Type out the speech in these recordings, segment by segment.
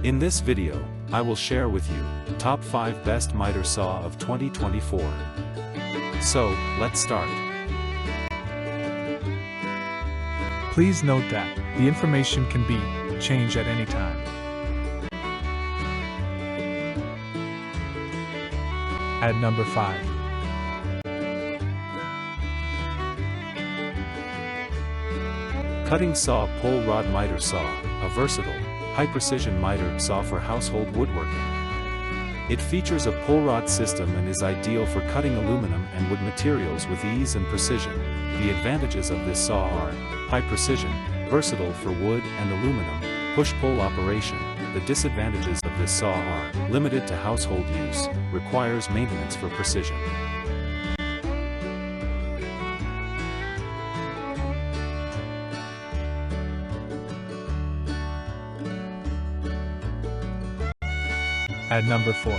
In this video, I will share with you top 5 best miter saw of 2024. So, let's start. Please note that the information can be changed at any time. At number 5. Cutting saw pole rod miter saw, a versatile, high-precision miter saw for household woodworking. It features a pull rod system and is ideal for cutting aluminum and wood materials with ease and precision. The advantages of this saw are high precision, versatile for wood and aluminum, push-pull operation. The disadvantages of this saw are limited to household use, requires maintenance for precision. At number 4.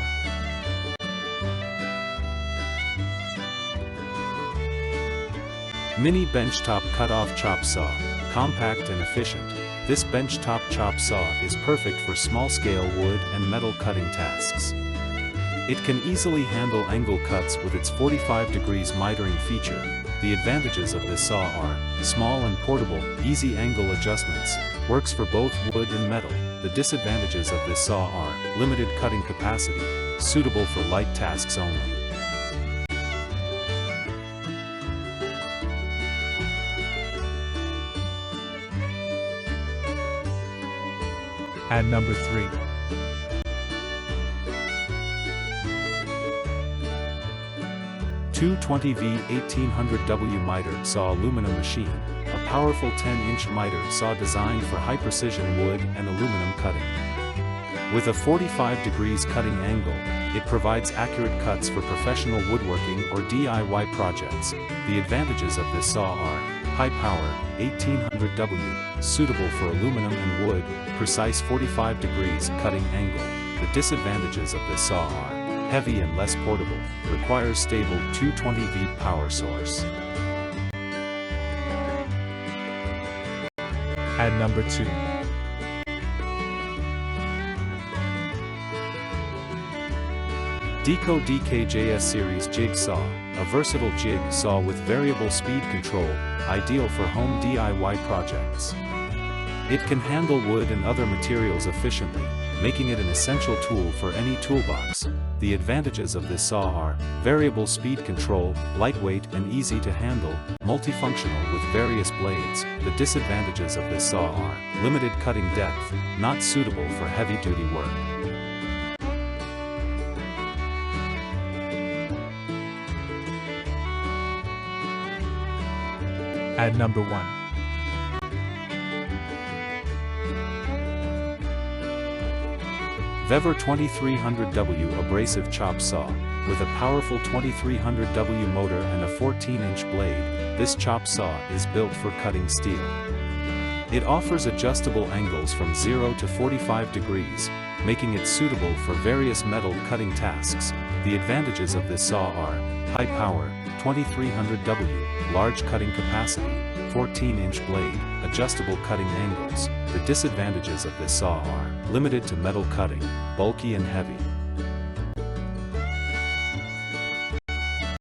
Mini benchtop cut-off chop saw, compact and efficient. This benchtop chop saw is perfect for small-scale wood and metal cutting tasks. It can easily handle angle cuts with its 45 degrees mitering feature. The advantages of this saw are small and portable, easy angle adjustments, works for both wood and metal. The disadvantages of this saw are limited cutting capacity, suitable for light tasks only. At number 3. V 1800W miter saw aluminum machine, a powerful 10-inch miter saw designed for high-precision wood and aluminum cutting. With a 45 degrees cutting angle, it provides accurate cuts for professional woodworking or DIY projects. The advantages of this saw are high power, 1800W, suitable for aluminum and wood, precise 45 degrees cutting angle. The disadvantages of this saw are heavy and less portable, requires stable 220V power source. At number 2. DEKO DKJS series jig saw, a versatile jig saw with variable speed control, ideal for home DIY projects. It can handle wood and other materials efficiently, making it an essential tool for any toolbox. The advantages of this saw are variable speed control, lightweight and easy to handle, multifunctional with various blades. The disadvantages of this saw are limited cutting depth, not suitable for heavy-duty work. At number 1. VEVOR 2300W abrasive chop saw, with a powerful 2300W motor and a 14-inch blade, this chop saw is built for cutting steel. It offers adjustable angles from 0 to 45 degrees, making it suitable for various metal cutting tasks. The advantages of this saw are high power, 2300W, large cutting capacity, 14-inch blade, adjustable cutting angles. The disadvantages of this saw are limited to metal cutting, bulky and heavy.